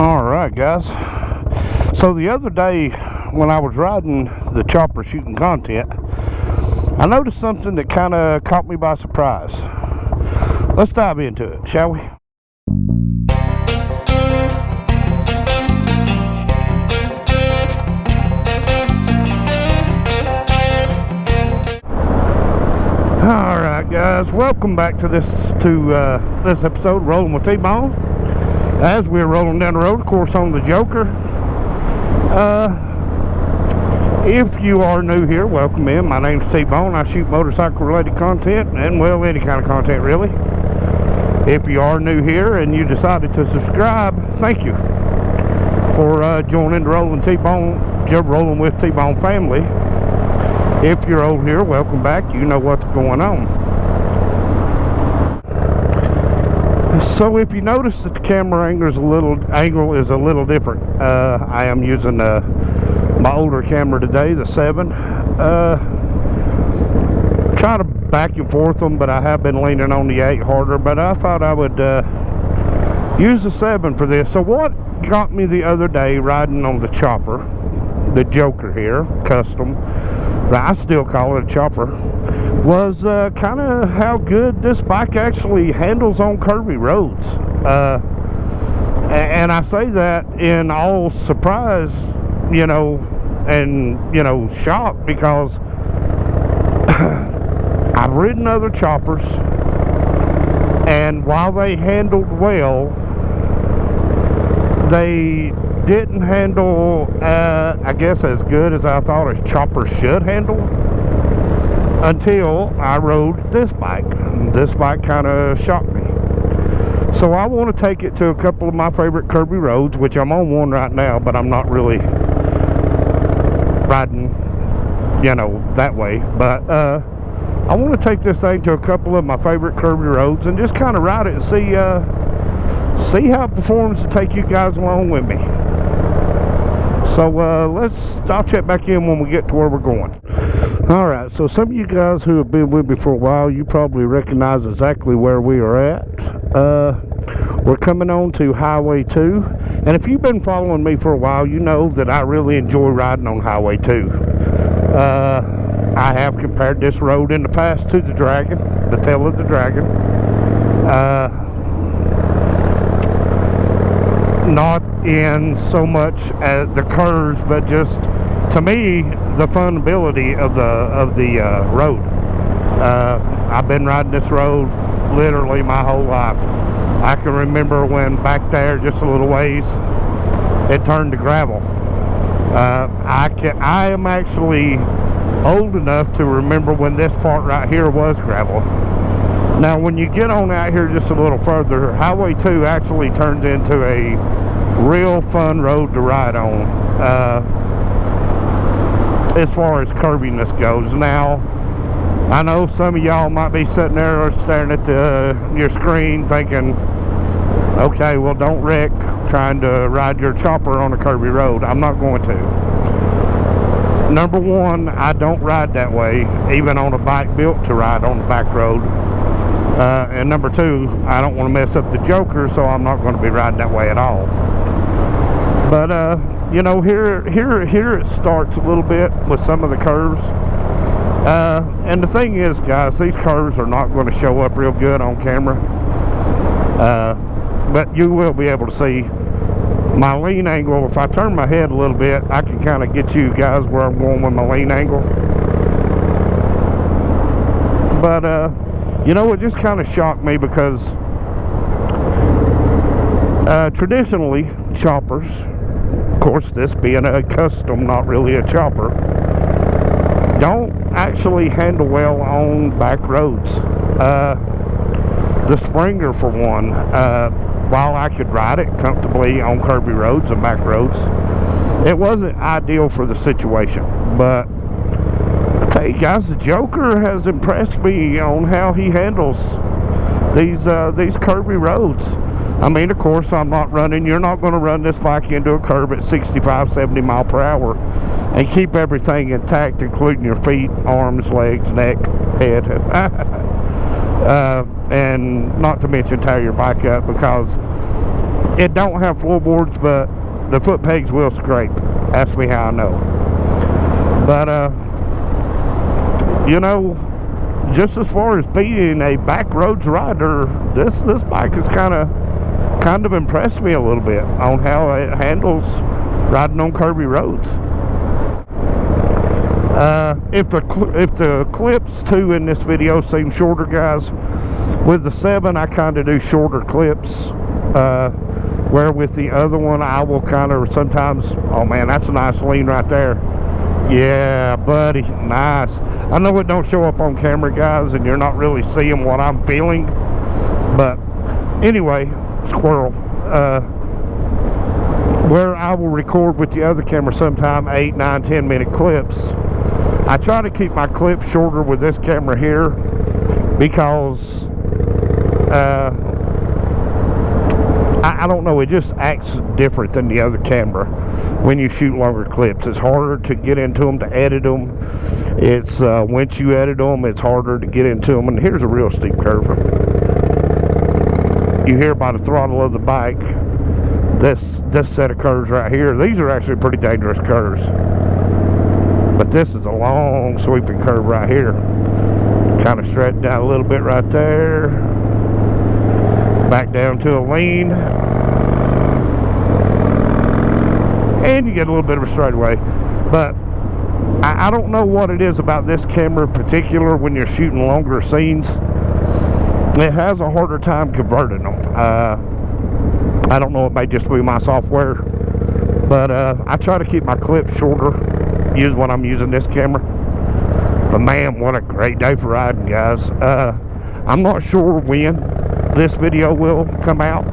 All right, guys. So the other day when I was riding the chopper shooting content, I noticed something that kind of caught me by surprise. Let's dive into it, shall we? All right, guys. Welcome back to this episode, Rolling with T-Bone. As we're rolling down the road, of course, on the Joker. If you are new here, welcome in. My name's T-Bone. I shoot motorcycle-related content, and, well, any kind of content, really. If you are new here and you decided to subscribe, thank you for joining the Rolling with T-Bone family. If you're old here, welcome back. You know what's going on. So if you notice that the camera angle is a little different, I am using my older camera today, the 7. Try to back and forth them, but I have been leaning on the 8 harder. But I thought I would use the 7 for this. So what got me the other day riding on the chopper, the Joker here, custom, I still call it a chopper, was kind of how good this bike actually handles on curvy roads. And I say that in all surprise, and, shock, because I've ridden other choppers, and while they handled well, they didn't handle, I guess, as good as I thought a chopper should handle until I rode this bike. This bike kind of shocked me. So I want to take it to a couple of my favorite curvy roads, which I'm on one right now, but I'm not really riding, that way. But I want to take this thing to a couple of my favorite curvy roads and just kind of ride it and see how it performs to take you guys along with me. So I'll check back in when we get to where we're going. Alright, so some of you guys who have been with me for a while, you probably recognize exactly where we are at. We're coming on to Highway 2. And if you've been following me for a while, you know that I really enjoy riding on Highway 2. I have compared this road in the past to the Dragon, the tail of the Dragon. Not in so much as the curves, but just to me the funability of the road. I've been riding this road literally my whole life. I can remember when back there just a little ways it turned to gravel. I am actually old enough to remember when this part right here was gravel. Now when you get on out here just a little further, Highway 2 actually turns into a real fun road to ride on, as far as curviness goes. Now I know some of y'all might be sitting there staring at your screen thinking, okay, well, don't wreck trying to ride your chopper on a curvy road. I'm not going to. Number one, I don't ride that way, even on a bike built to ride on the back road. And number two, I don't want to mess up the Joker, so I'm not going to be riding that way at all. But here it starts a little bit with some of the curves. And the thing is, guys, these curves are not going to show up real good on camera. But you will be able to see my lean angle. If I turn my head a little bit, I can kind of get you guys where I'm going with my lean angle. But it just kind of shocked me because traditionally choppers, of course this being a custom, not really a chopper, don't actually handle well on back roads. The Springer, for one, while I could ride it comfortably on curvy roads and back roads, it wasn't ideal for the situation. But I tell you guys, the Joker has impressed me on how he handles these curvy roads. I mean, of course, you're not going to run this bike into a curb at 65, 70 mile per hour and keep everything intact, including your feet, arms, legs, neck, head. And not to mention tear your bike up, because It don't have floorboards, but the foot pegs will scrape. Ask me how I know. But you know, just as far as being a back roads rider, this bike has kind of impressed me a little bit on how it handles riding on curvy roads. If the clips too in this video seem shorter, guys, with the 7 I kind of do shorter clips, where with the other one I will kind of sometimes, oh man, that's a nice lean right there. Yeah, buddy, nice. I know it don't show up on camera, guys, and you're not really seeing what I'm feeling, but anyway, squirrel. Where I will record with the other camera sometime 8, 9, 10 minute clips, I try to keep my clips shorter with this camera here because I don't know, it just acts different than the other camera when you shoot longer clips. It's harder to get into them, to edit them. It's once you edit them, it's harder to get into them. And here's a real steep curve. You hear by the throttle of the bike, this set of curves right here, these are actually pretty dangerous curves. But this is a long sweeping curve right here. Kind of stretch down a little bit right there. Back down to a lean. And you get a little bit of a straightaway. But I don't know what it is about this camera in particular when you're shooting longer scenes. It has a harder time converting them. I don't know, it may just be my software. But I try to keep my clips shorter when I'm using this camera. But man, what a great day for riding, guys. I'm not sure when this video will come out.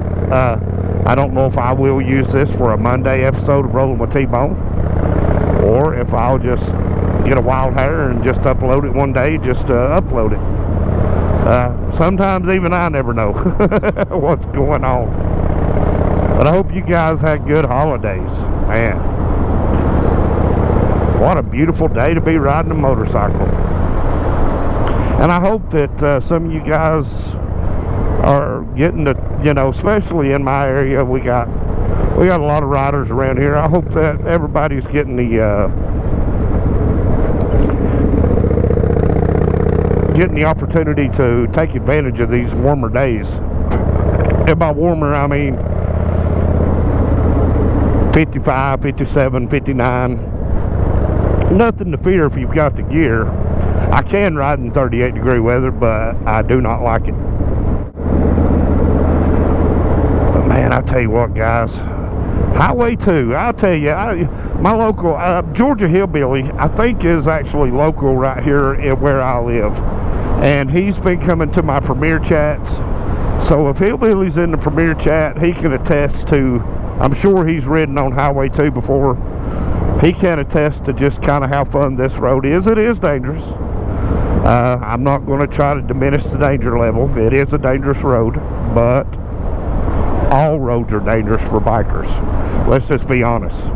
I don't know if I will use this for a Monday episode of Rolling with T-Bone, or if I'll just get a wild hair and just upload it one day, just to upload it. Sometimes even I never know what's going on. But I hope you guys had good holidays. Man, what a beautiful day to be riding a motorcycle. And I hope that some of you guys are getting to, you know, especially in my area, we got a lot of riders around here. I hope that everybody's getting the opportunity to take advantage of these warmer days. And by warmer, I mean 55, 57, 59. Nothing to fear if you've got the gear. I can ride in 38-degree weather, but I do not like it. But man, I tell you what, guys, Highway 2, I'll tell you, my local Georgia Hillbilly, I think, is actually local right here where I live, and he's been coming to my Premier chats. So if Hillbilly's in the Premier chat, he can attest to, I'm sure he's ridden on Highway 2 before. He can attest to just kind of how fun this road is. It is dangerous. I'm not going to try to diminish the danger level. It is a dangerous road, but all roads are dangerous for bikers. Let's just be honest.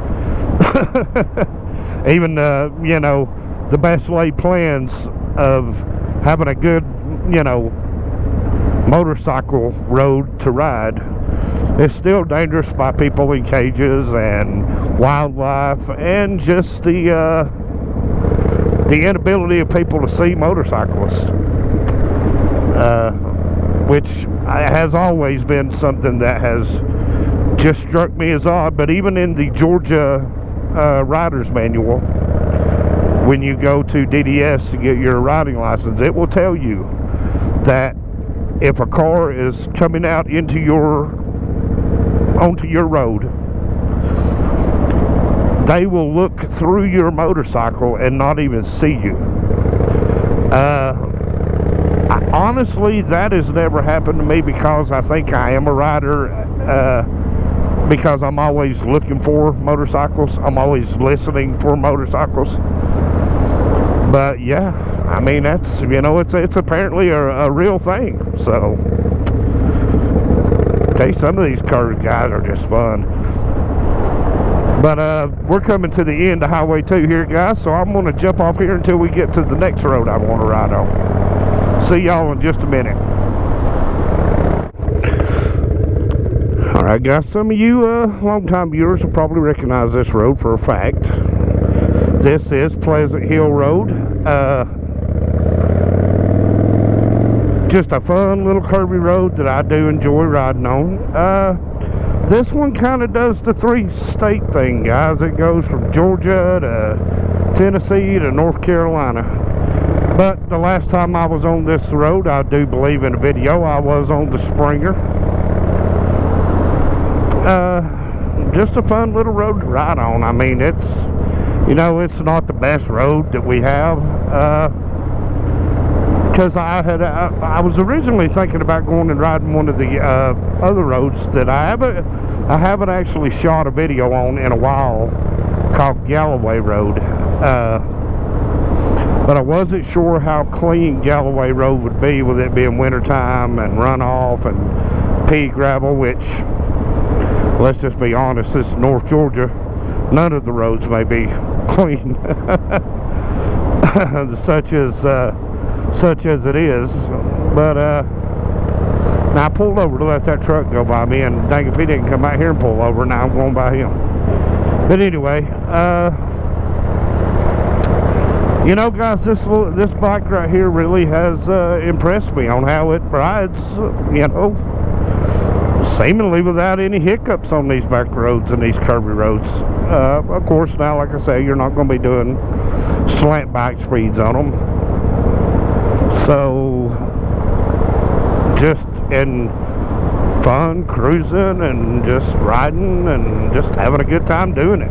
Even you know, the best laid plans of having a good, you know, motorcycle road to ride is still dangerous by people in cages and wildlife, and just the inability of people to see motorcyclists, which has always been something that has just struck me as odd. But even in the Georgia rider's manual, when you go to DDS to get your riding license, it will tell you that if a car is coming out onto your road, they will look through your motorcycle and not even see you. Honestly, that has never happened to me, because I think I am a rider, because I'm always looking for motorcycles. I'm always listening for motorcycles. But yeah, I mean, that's, you know, it's apparently a real thing. So, tell you, some of these curves, guys, are just fun. But we're coming to the end of Highway 2 here, guys, so I'm going to jump off here until we get to the next road I want to ride on. See y'all in just a minute. Alright guys, some of you long-time viewers will probably recognize this road for a fact. This is Pleasant Hill Road. Just a fun little curvy road that I do enjoy riding on. This one kind of does the three-state thing, guys. It goes from Georgia to Tennessee to North Carolina. But the last time I was on this road, I do believe in a video, I was on the Springer. Just a fun little road to ride on. I mean, it's, you know, it's not the best road that we have. Because I was originally thinking about going and riding one of the other roads that I haven't actually shot a video on in a while, called Galloway Road. But I wasn't sure how clean Galloway Road would be with it being wintertime and runoff and pea gravel, which, let's just be honest, this is North Georgia. None of the roads may be clean, such as it is. But now I pulled over to let that truck go by me, and dang if he didn't come out here and pull over, now I'm going by him. But anyway, you know guys, this bike right here really has impressed me on how it rides, you know, seemingly without any hiccups on these back roads and these curvy roads. Of course, now, like I say, you're not going to be doing slant bike speeds on them. So, just in fun, cruising, and just riding, and just having a good time doing it.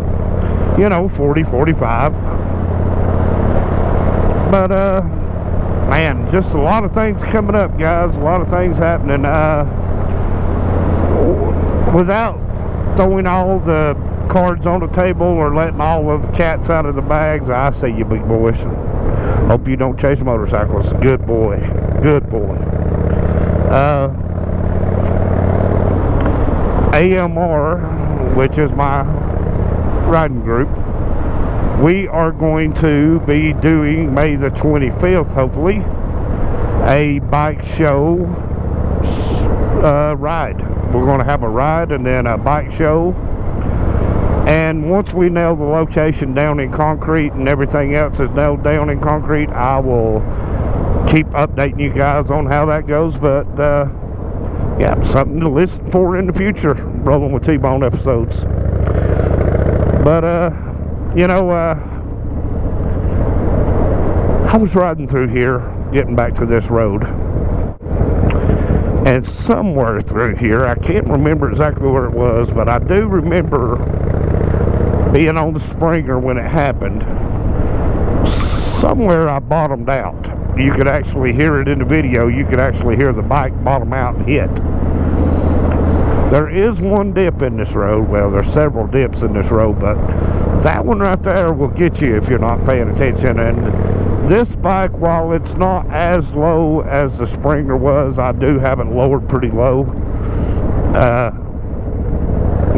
You know, 40, 45. But, man, just a lot of things coming up, guys. A lot of things happening. Without throwing all the cards on the table or letting all of the cats out of the bags, I say you big boys, hope you don't chase motorcycles. Good boy, good boy. AMR, which is my riding group, we are going to be doing May the 25th, hopefully, a bike show ride. We're going to have a ride and then a bike show. And once we nail the location down in concrete and everything else is nailed down in concrete, I will keep updating you guys on how that goes. But yeah, something to listen for in the future, Rolling with T-Bone episodes. But you know, I was riding through here getting back to this road, and somewhere through here, I can't remember exactly where it was, but I do remember being on the Springer when it happened. Somewhere I bottomed out. You could actually hear it in the video. You could actually hear the bike bottom out and hit. There is one dip in this road. Well, there's several dips in this road, but that one right there will get you if you're not paying attention. And this bike, while it's not as low as the Springer was, I do have it lowered pretty low.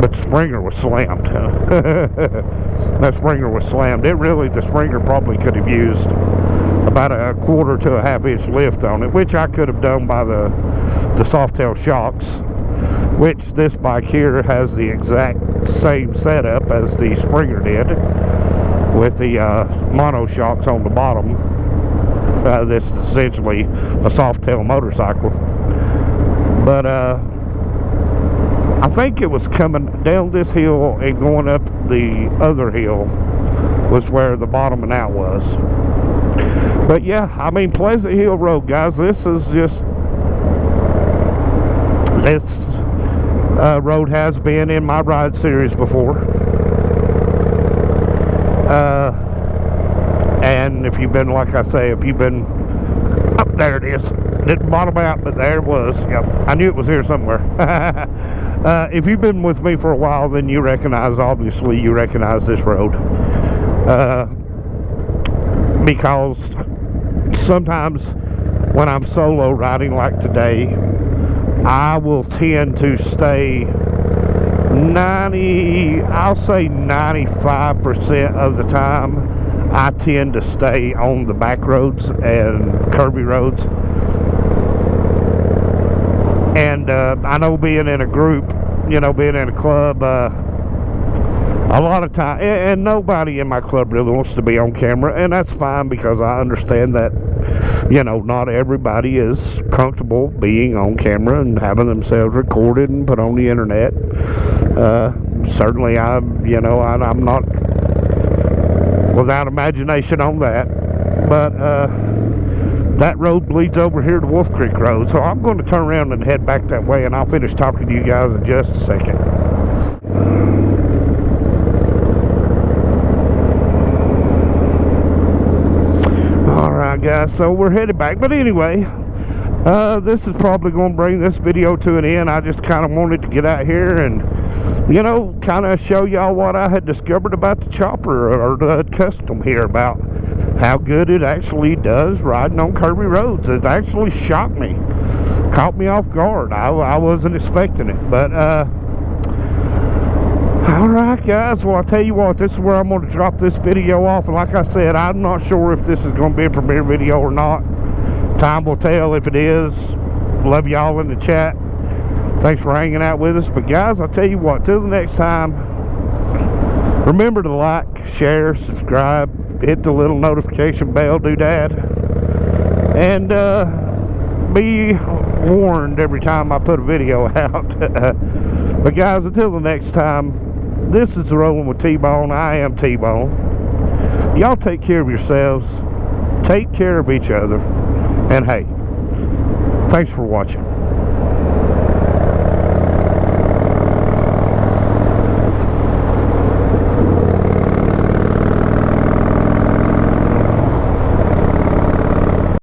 But Springer was slammed. That Springer was slammed. The Springer probably could have used about a quarter to a half-inch lift on it, which I could have done by the Softail shocks, which this bike here has the exact same setup as the Springer did, with the mono shocks on the bottom. This is essentially a Softail motorcycle. But I think it was coming down this hill and going up the other hill was where the bottoming out was. But yeah, I mean, Pleasant Hill Road, guys, this is just, this road has been in my ride series before. And if you've been, like I say, if you've been, oh, there it is. Didn't bottom out, but there it was. Yep, I knew it was here somewhere. If you've been with me for a while, then you recognize this road. Because sometimes when I'm solo riding like today, I will tend to stay 95% of the time, I tend to stay on the back roads and curvy roads. And I know being in a group, you know, being in a club, a lot of time, and nobody in my club really wants to be on camera, and that's fine, because I understand that, you know, not everybody is comfortable being on camera and having themselves recorded and put on the internet. Certainly, I'm not without imagination on that, but that road leads over here to Wolf Creek Road, so I'm going to turn around and head back that way, and I'll finish talking to you guys in just a second. Alright guys, so we're headed back, but anyway, this is probably going to bring this video to an end. I just kind of wanted to get out here and, you know, kind of show y'all what I had discovered about the chopper, or the Custom here, about how good it actually does riding on curvy roads. It actually shocked me, caught me off guard. I wasn't expecting it, but alright guys, well, I'll tell you what, this is where I'm going to drop this video off, and like I said, I'm not sure if this is going to be a premiere video or not. Time will tell if it is. Love y'all in the chat. Thanks for hanging out with us. But guys, I'll tell you what, till the next time, remember to like, share, subscribe, hit the little notification bell doodad, and be warned every time I put a video out. But guys, until the next time, this is Rolling with T-Bone. I am T-Bone. Y'all take care of yourselves, take care of each other, and hey, thanks for watching.